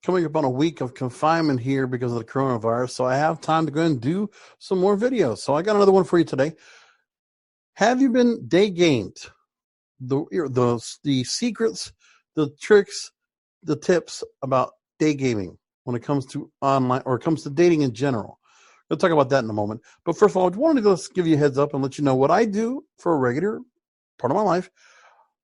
coming up on a week of confinement here because of the coronavirus, so I have time to go and do some more videos. So I got another one for you today. Have you been daygamed? The secrets, the tricks, the tips about daygaming when it comes to online or it comes to dating in general. We'll talk about that in a moment. But first of all, I wanted to just give you a heads up and let you know what I do for a regular part of my life,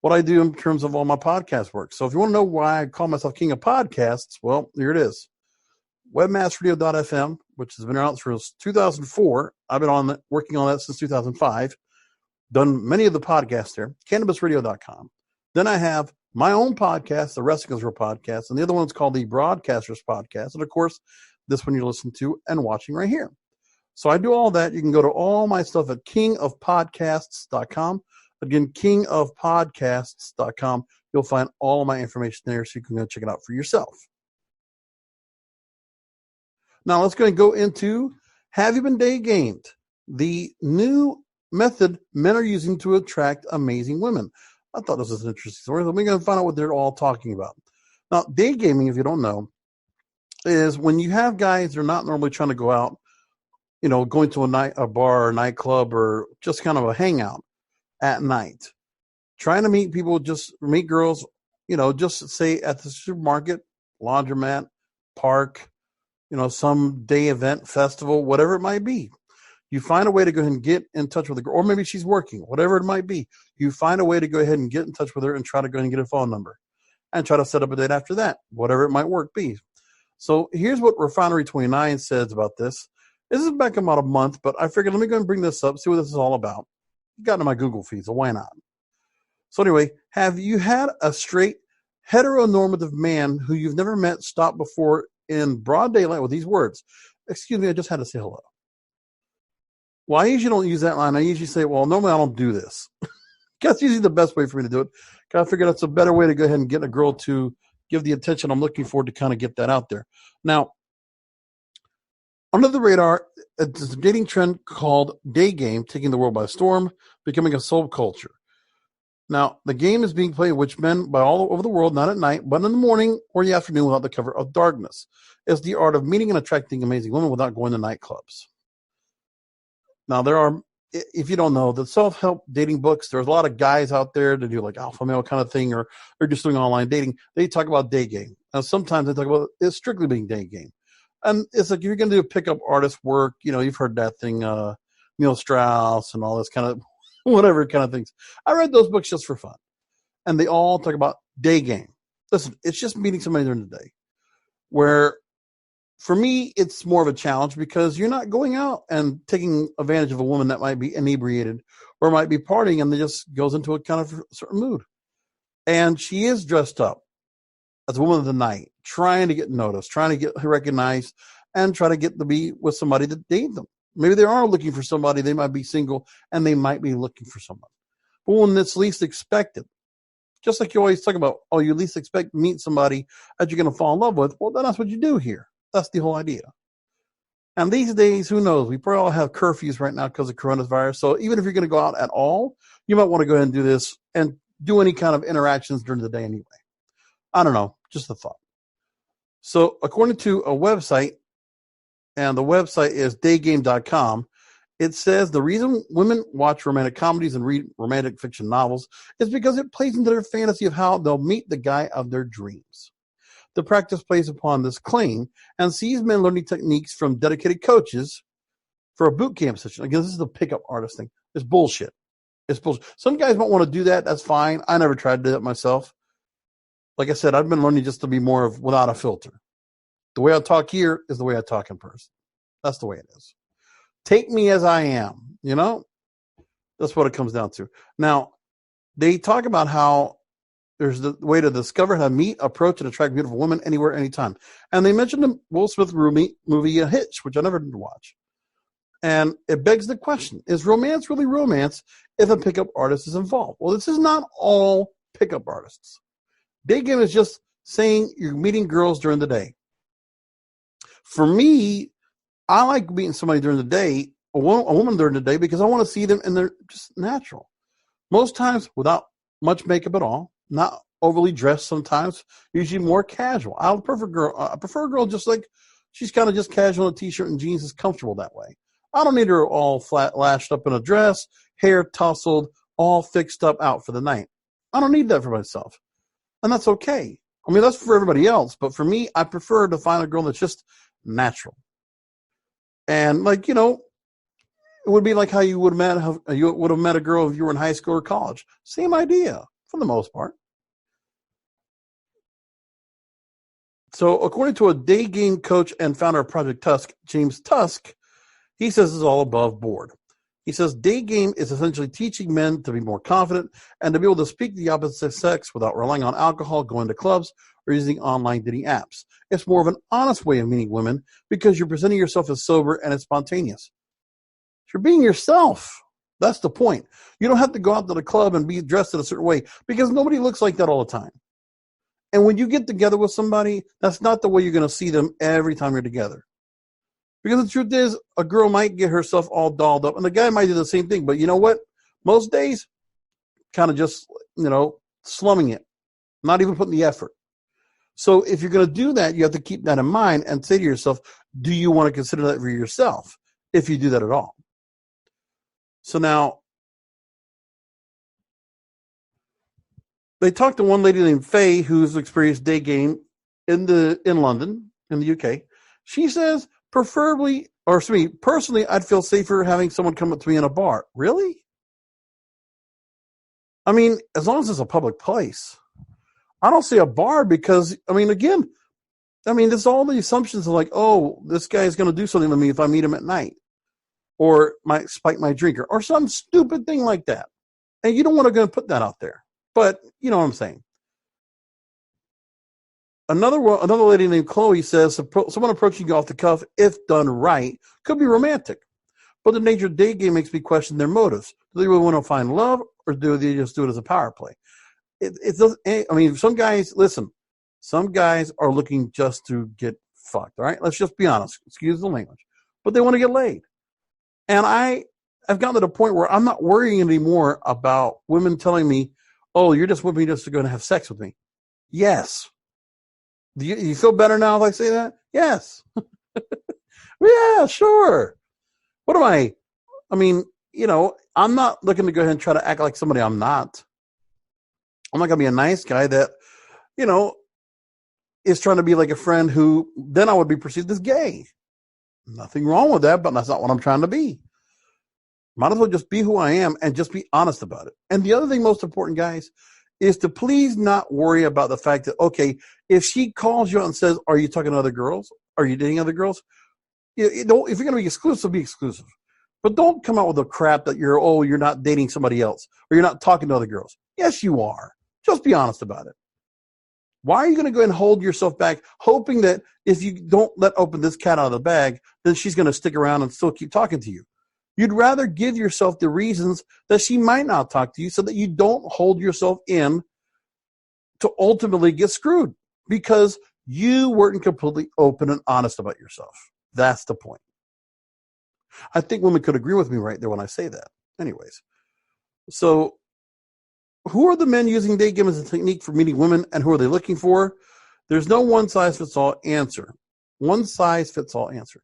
what I do in terms of all my podcast work. So if you want to know why I call myself King of Podcasts, well, here it is. Webmasterradio.fm, which has been around since 2004. I've been working on that since 2005. Done many of the podcasts there. CannabisRadio.com. Then I have my own podcast, the Wrestling Is Real podcast, and the other one's called the Broadcasters Podcast. And of course, this one you're listening to and watching right here. So I do all that. You can go to all my stuff at kingofpodcasts.com. Again, kingofpodcasts.com. You'll find all my information there, so you can go check it out for yourself. Now let's go and go into Have You Been Daygamed? The new method men are using to attract amazing women. I thought this was an interesting story. So we're going to find out what they're all talking about. Now, daygaming, if you don't know, is when you have guys that are not normally trying to go out, going to a bar or nightclub or just kind of a hangout at night, trying to meet people, just meet girls, just say at the supermarket, laundromat, park, some day event, festival, whatever it might be. You find a way to go ahead and get in touch with the girl, or maybe she's working, whatever it might be. You find a way to go ahead and get in touch with her and try to go ahead and get a phone number and try to set up a date after that, whatever it might be. So here's what Refinery 29 says about this. This is back about a month, but I figured let me go and bring this up, see what this is all about. It got into my Google feed, so why not? So anyway, have you had a straight heteronormative man who you've never met stop before in broad daylight with these words? Excuse me, I just had to say hello. Well, I usually don't use that line. I usually say, well, normally I don't do this. That's usually the best way for me to do it. I figure that's a better way to go ahead and get a girl to give the attention I'm looking for to kind of get that out there. Now, under the radar, it's a dating trend called Daygame, taking the world by storm, becoming a subculture. Now, the game is being played with men by all over the world, not at night, but in the morning or the afternoon without the cover of darkness. It's the art of meeting and attracting amazing women without going to nightclubs. Now, there are, if you don't know, the self-help dating books, there's a lot of guys out there that do like alpha male kind of thing, or they're just doing online dating. They talk about day game. Now, sometimes they talk about it's strictly being day game. And it's like, if you're going to do pickup artist work, you've heard that thing, Neil Strauss and all this kind of, whatever kind of things. I read those books just for fun. And they all talk about day game. Listen, it's just meeting somebody during the day, where for me, it's more of a challenge because you're not going out and taking advantage of a woman that might be inebriated or might be partying and they just goes into a kind of certain mood. And she is dressed up as a woman of the night, trying to get noticed, trying to get recognized, and try to get to be with somebody to date them. Maybe they are looking for somebody. They might be single and they might be looking for somebody. But when it's least expected, just like you always talk about, you least expect to meet somebody that you're going to fall in love with. Well, then that's what you do here. That's the whole idea. And these days, who knows? We probably all have curfews right now because of coronavirus. So even if you're going to go out at all, you might want to go ahead and do this and do any kind of interactions during the day anyway. I don't know. Just a thought. So according to a website, and the website is daygame.com, it says the reason women watch romantic comedies and read romantic fiction novels is because it plays into their fantasy of how they'll meet the guy of their dreams. The practice plays upon this claim and sees men learning techniques from dedicated coaches for a boot camp session. Again, this is the pickup artist thing. It's bullshit. It's bullshit. Some guys might want to do that. That's fine. I never tried to do that myself. Like I said, I've been learning just to be more of without a filter. The way I talk here is the way I talk in person. That's the way it is. Take me as I am, That's what it comes down to. Now, they talk about how there's the way to discover how to meet, approach, and attract beautiful women anywhere, anytime. And they mentioned the Will Smith movie Hitch, which I never did watch. And it begs the question, is romance really romance if a pickup artist is involved? Well, this is not all pickup artists. Daygame is just saying you're meeting girls during the day. For me, I like meeting somebody during the day, a woman during the day, because I want to see them and they're just natural. Most times without much makeup at all, not overly dressed sometimes, usually more casual. I prefer a girl just like she's kind of just casual in a t-shirt and jeans, is comfortable that way. I don't need her all flat lashed up in a dress, hair tousled, all fixed up out for the night. I don't need that for myself. And that's okay. I mean, that's for everybody else. But for me, I prefer to find a girl that's just natural. And like, it would be like how you would have met a girl if you were in high school or college. Same idea for the most part. So according to a Daygame coach and founder of Project Tusk, James Tusk, he says it's all above board. He says Daygame is essentially teaching men to be more confident and to be able to speak to the opposite sex without relying on alcohol, going to clubs, or using online dating apps. It's more of an honest way of meeting women because you're presenting yourself as sober and it's spontaneous. You're being yourself. That's the point. You don't have to go out to the club and be dressed in a certain way because nobody looks like that all the time. And when you get together with somebody, that's not the way you're going to see them every time you're together. Because the truth is, a girl might get herself all dolled up, and the guy might do the same thing. But you know what? Most days, kind of just, slumming it, not even putting the effort. So if you're going to do that, you have to keep that in mind and say to yourself, do you want to consider that for yourself, if you do that at all? So now, they talked to one lady named Faye who's experienced Daygame in London, in the UK. She says, personally, I'd feel safer having someone come up to me in a bar. Really? I mean, as long as it's a public place. I don't see a bar because, there's all the assumptions of like, oh, this guy's going to do something to me if I meet him at night. Or might spike my drink or some stupid thing like that. And you don't want to go put that out there. But you know what I'm saying. Another lady named Chloe says someone approaching you off the cuff, if done right, could be romantic. But the nature of Daygame makes me question their motives. Do they really want to find love, or do they just do it as a power play? Some guys are looking just to get fucked, all right? Let's just be honest. Excuse the language. But they want to get laid. And I've gotten to the point where I'm not worrying anymore about women telling me, oh, you're just with me just to go and have sex with me. Yes. Do you feel better now if I say that? Yes. Yeah, sure. What am I? I'm not looking to go ahead and try to act like somebody I'm not. I'm not going to be a nice guy that, is trying to be like a friend who then I would be perceived as gay. Nothing wrong with that, but that's not what I'm trying to be. Might as well just be who I am and just be honest about it. And the other thing, most important, guys, is to please not worry about the fact that, okay, if she calls you out and says, are you talking to other girls? Are you dating other girls? If you're going to be exclusive, be exclusive. But don't come out with the crap that you're not dating somebody else or you're not talking to other girls. Yes, you are. Just be honest about it. Why are you going to go and hold yourself back, hoping that if you don't let open this cat out of the bag, then she's going to stick around and still keep talking to you? You'd rather give yourself the reasons that she might not talk to you so that you don't hold yourself in to ultimately get screwed because you weren't completely open and honest about yourself. That's the point. I think women could agree with me right there when I say that. Anyways, so who are the men using Daygame as a technique for meeting women, and who are they looking for? There's no one-size-fits-all answer. One-size-fits-all answer.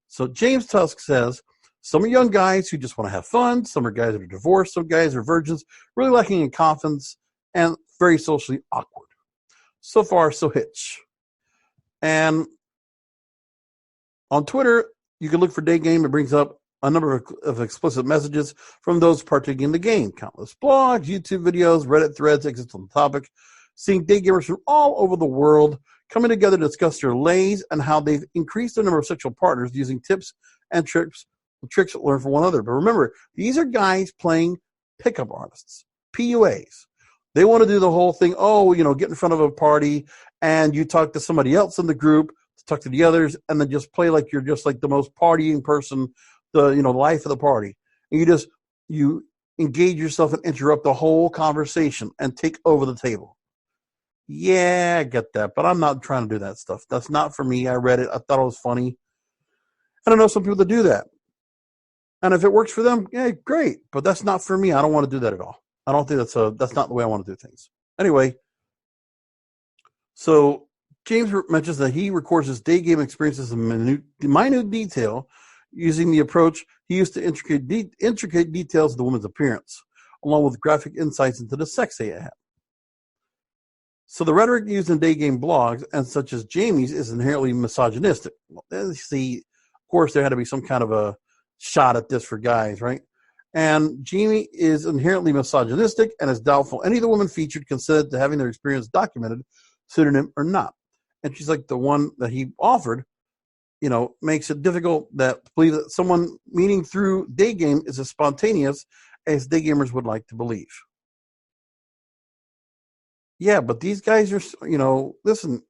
So James Tusk says, some are young guys who just want to have fun. Some are guys that are divorced. Some guys are virgins, really lacking in confidence, and very socially awkward. So far, so hitch. And on Twitter, you can look for Daygame. It brings up a number of explicit messages from those partaking in the game. Countless blogs, YouTube videos, Reddit threads exist on the topic. Seeing Daygamers from all over the world coming together to discuss their lays and how they've increased the number of sexual partners using tips and tricks that learn from one another. But remember, these are guys playing pickup artists, PUAs. They want to do the whole thing, get in front of a party and you talk to somebody else in the group, talk to the others, and then just play like you're just like the most partying person, the life of the party. And you engage yourself and interrupt the whole conversation and take over the table. Yeah, I get that, but I'm not trying to do that stuff. That's not for me. I read it. I thought it was funny. And I know some people that do that. And if it works for them, yeah, great. But that's not for me. I don't want to do that at all. I don't think that's not the way I want to do things. Anyway, So James mentions that he records his day game experiences in minute detail using the approach he used to intricate details of the woman's appearance, along with graphic insights into the sex they had. So the rhetoric used in day game blogs, and such as Jamie's, is inherently misogynistic. Well, see, of course, there had to be some kind of a shot at this for guys, right? And Jamie is inherently misogynistic and is doubtful any of the women featured consented to having their experience documented, pseudonym or not. And she's like, the one that he offered, makes it difficult to believe that someone meeting through Daygame is as spontaneous as Daygamers would like to believe. Yeah, but these guys are, listen,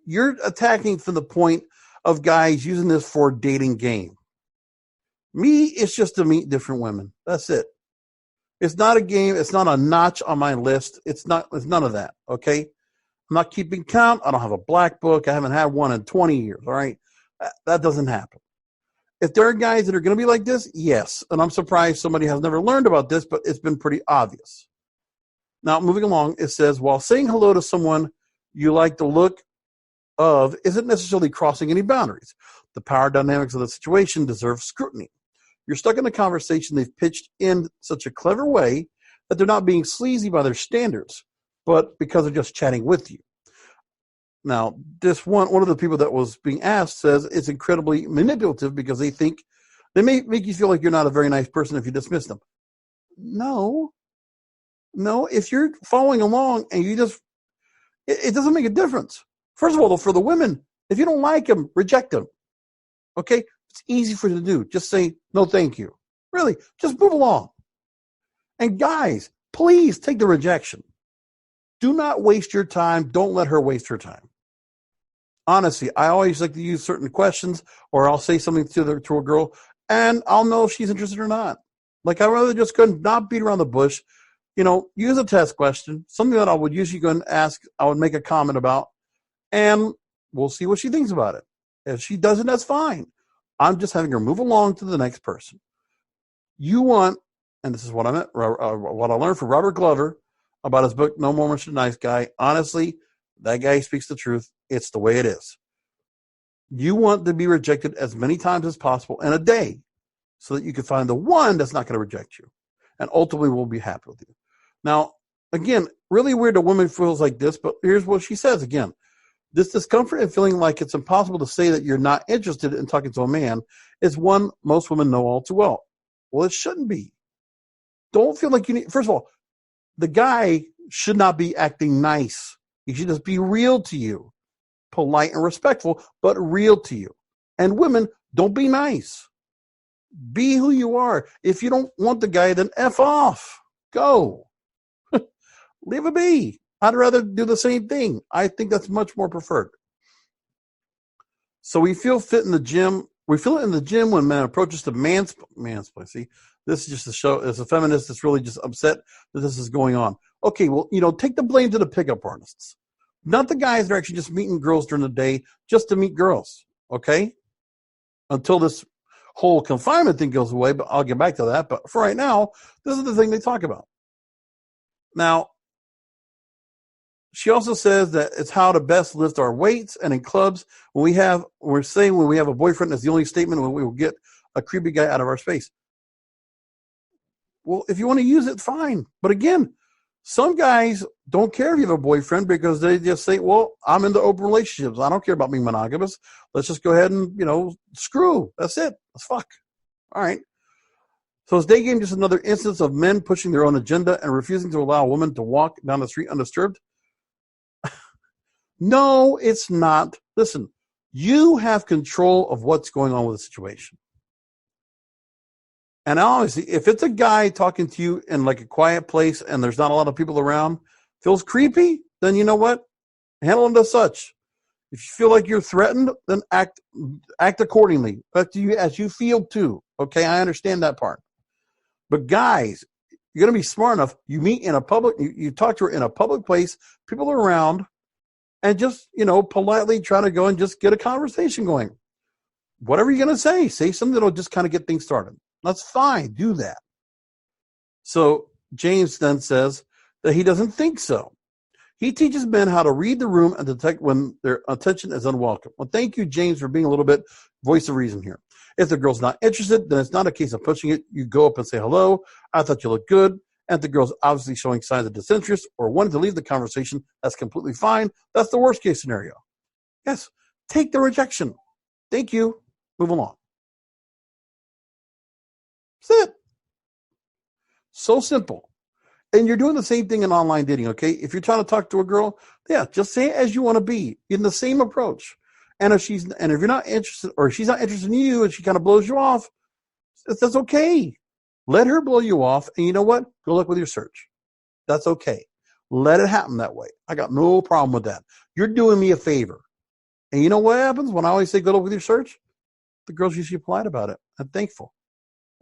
you're attacking from the point of guys using this for a dating game. Me, it's just to meet different women. That's it. It's not a game. It's not a notch on my list. It's none of that, okay? I'm not keeping count. I don't have a black book. I haven't had one in 20 years, all right? That doesn't happen. If there are guys that are going to be like this, yes. And I'm surprised somebody has never learned about this, but it's been pretty obvious. Now, moving along, it says, while saying hello to someone you like the look of isn't necessarily crossing any boundaries. The power dynamics of the situation deserve scrutiny. You're stuck in a conversation they've pitched in such a clever way that they're not being sleazy by their standards, but because they're just chatting with you. Now, this one of the people that was being asked says it's incredibly manipulative because they think they may make you feel like you're not a very nice person if you dismiss them. No, if you're following along and you just, it doesn't make a difference. First of all, though, for the women, if you don't like them, reject them. Okay? It's easy for you to do. Just say, no, thank you. Really, just move along. And guys, please take the rejection. Do not waste your time. Don't let her waste her time. Honestly, I always like to use certain questions, or I'll say something to a girl, and I'll know if she's interested or not. Like, I'd rather just go and not beat around the bush. Use a test question, something that I would usually go and ask, I would make a comment about, and we'll see what she thinks about it. If she doesn't, that's fine. I'm just having her move along to the next person. You want, and this is what what I learned from Robert Glover about his book, No More Mr. Nice Guy. Honestly, that guy speaks the truth. It's the way it is. You want to be rejected as many times as possible in a day so that you can find the one that's not going to reject you and ultimately will be happy with you. Now, again, really weird a woman feels like this, but here's what she says again. This discomfort and feeling like it's impossible to say that you're not interested in talking to a man is one most women know all too well. Well, it shouldn't be. Don't feel like you need, first of all, the guy should not be acting nice. He should just be real to you. Polite and respectful, but real to you. And women, don't be nice. Be who you are. If you don't want the guy, then F off. Go. Leave it be. I'd rather do the same thing. I think that's much more preferred. So we feel fit in the gym. We feel it in the gym when man approaches to mansplain. See, this is just a show. As a feminist that's really just upset that this is going on. Okay, well, take the blame to the pickup artists. Not the guys that are actually just meeting girls during the day just to meet girls, okay? Until this whole confinement thing goes away, but I'll get back to that. But for right now, this is the thing they talk about. Now, she also says that it's how to best lift our weights, and in clubs, when we have a boyfriend, that's the only statement when we will get a creepy guy out of our space. Well, if you want to use it, fine. But again, some guys don't care if you have a boyfriend because they just say, well, I'm into open relationships. I don't care about being monogamous. Let's just go ahead and, screw. That's it. Let's fuck. All right. So is Daygame just another instance of men pushing their own agenda and refusing to allow a woman to walk down the street undisturbed? No, it's not. Listen, you have control of what's going on with the situation. And honestly, if it's a guy talking to you in like a quiet place and there's not a lot of people around, feels creepy, then you know what? Handle him as such. If you feel like you're threatened, then act accordingly. As you feel too. Okay, I understand that part. But guys, you're going to be smart enough. You meet in a public, you talk to her in a public place, people are around, and just, politely try to go and just get a conversation going. Whatever you're going to say something that'll just kind of get things started. That's fine. Do that. So James then says that he doesn't think so. He teaches men how to read the room and detect when their attention is unwelcome. Well, thank you, James, for being a little bit voice of reason here. If the girl's not interested, then it's not a case of pushing it. You go up and say, hello, I thought you looked good. And if the girl's obviously showing signs of disinterest or wanting to leave the conversation, that's completely fine. That's the worst case scenario. Yes, take the rejection. Thank you. Move along. That's it. So simple. And you're doing the same thing in online dating, okay? If you're trying to talk to a girl, yeah, just say it as you want to be in the same approach. And if you're not interested, or she's not interested in you and she kind of blows you off, that's okay. Let her blow you off. And you know what? Good luck with your search. That's okay. Let it happen that way. I got no problem with that. You're doing me a favor. And you know what happens when I always say good luck with your search? The girl's usually polite about it and thankful.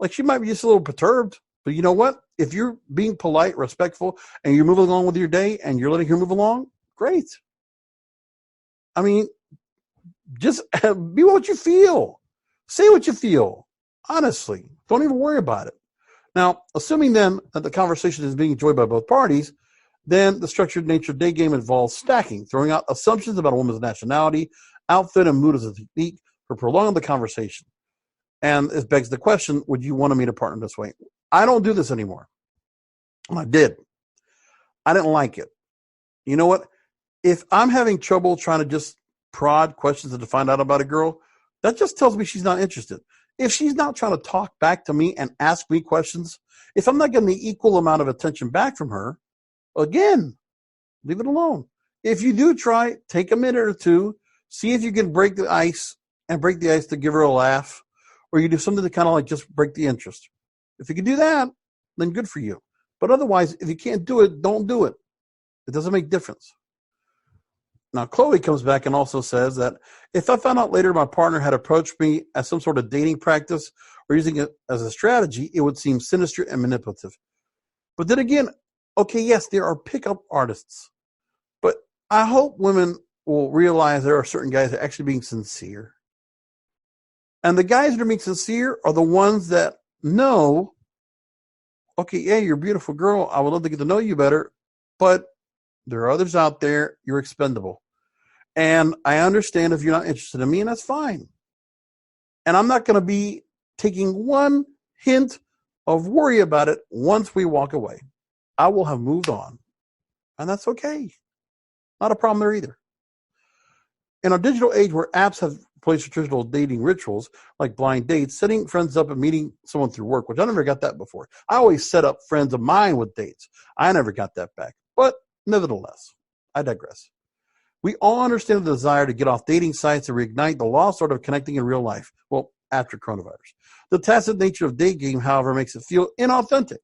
Like, she might be just a little perturbed, but you know what? If you're being polite, respectful, and you're moving along with your day and you're letting her move along, great. I mean, just be what you feel. Say what you feel. Honestly. Don't even worry about it. Now, assuming then that the conversation is being enjoyed by both parties, then the structured nature of Daygame involves stacking, throwing out assumptions about a woman's nationality, outfit, and mood as a technique for prolonging the conversation. And it begs the question, would you want to meet a partner this way? I don't do this anymore. I did. I didn't like it. You know what? If I'm having trouble trying to just prod questions to find out about a girl, that just tells me she's not interested. If she's not trying to talk back to me and ask me questions, if I'm not getting the equal amount of attention back from her, again, leave it alone. If you do try, take a minute or two, see if you can break the ice to give her a laugh, or you do something to kind of like just break the interest. If you can do that, then good for you. But otherwise, if you can't do it, don't do it. It doesn't make difference. Now, Chloe comes back and also says that if I found out later my partner had approached me as some sort of dating practice or using it as a strategy, it would seem sinister and manipulative. But then again, okay, yes, there are pickup artists. But I hope women will realize there are certain guys that are actually being sincere. And the guys that are being sincere are the ones that know, okay, yeah, you're a beautiful girl. I would love to get to know you better, but there are others out there. You're expendable. And I understand if you're not interested in me, and that's fine. And I'm not going to be taking one hint of worry about it once we walk away. I will have moved on. And that's okay. Not a problem there either. In our digital age where apps have replaced traditional dating rituals like blind dates, setting friends up and meeting someone through work, which I never got that before. I always set up friends of mine with dates. I never got that back. But nevertheless, I digress. We all understand the desire to get off dating sites and reignite the lost art of connecting in real life. Well, after coronavirus. The tacit nature of Daygame, however, makes it feel inauthentic.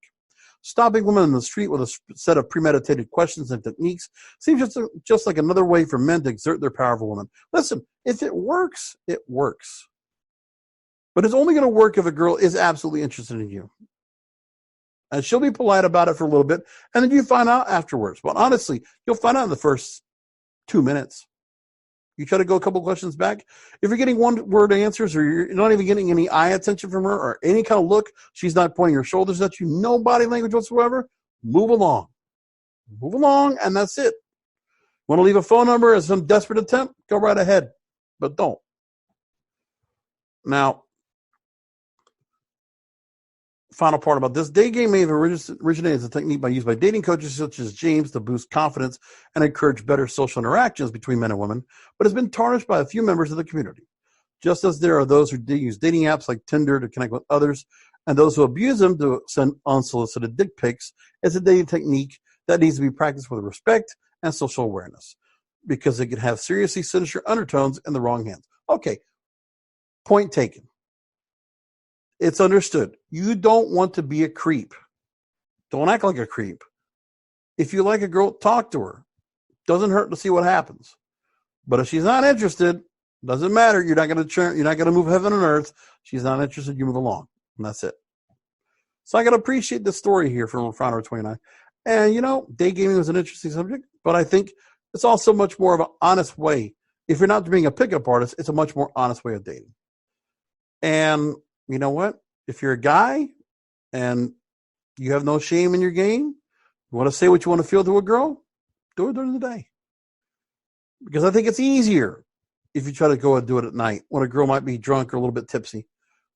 Stopping women in the street with a set of premeditated questions and techniques seems just like another way for men to exert their power over women. Listen, if it works, it works. But it's only going to work if a girl is absolutely interested in you. And she'll be polite about it for a little bit, and then you find out afterwards. But honestly, you'll find out in the first 2 minutes. You try to go a couple questions back. If you're getting one-word answers or you're not even getting any eye attention from her or any kind of look, she's not pointing her shoulders at you, no body language whatsoever, move along. Move along, and that's it. Want to leave a phone number as some desperate attempt? Go right ahead, but don't. Now, final part about this. Daygame may have originated as a technique used by dating coaches such as James to boost confidence and encourage better social interactions between men and women, but has been tarnished by a few members of the community. Just as there are those who use dating apps like Tinder to connect with others, and those who abuse them to send unsolicited dick pics, it's a dating technique that needs to be practiced with respect and social awareness, because it can have seriously sinister undertones in the wrong hands. Okay, point taken. It's understood. You don't want to be a creep. Don't act like a creep. If you like a girl, talk to her. Doesn't hurt to see what happens. But if she's not interested, doesn't matter. You're not going to move heaven and earth. She's not interested. You move along, and that's it. So I got to appreciate this story here from Founder 29. And Daygaming was an interesting subject, but I think it's also much more of an honest way. If you're not being a pickup artist, it's a much more honest way of dating. And you know what? If you're a guy and you have no shame in your game, you want to say what you want to feel to a girl, Do it during the day. Because I think it's easier if you try to go and do it at night when a girl might be drunk or a little bit tipsy.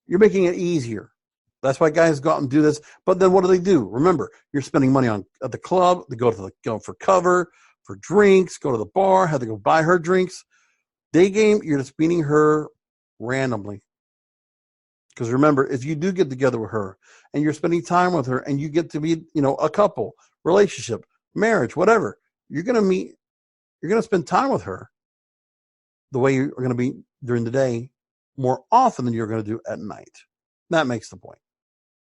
You're making it easier. That's why guys go out and do this. But then what do? Remember, you're spending money at the club. They go for cover, for drinks, go to the bar, have to go buy her drinks. Daygame, you're just meeting her randomly. Because remember, if you do get together with her and you're spending time with her and you get to be, a couple, relationship, marriage, whatever, you're going to spend time with her the way you're going to be during the day more often than you're going to do at night. That makes the point.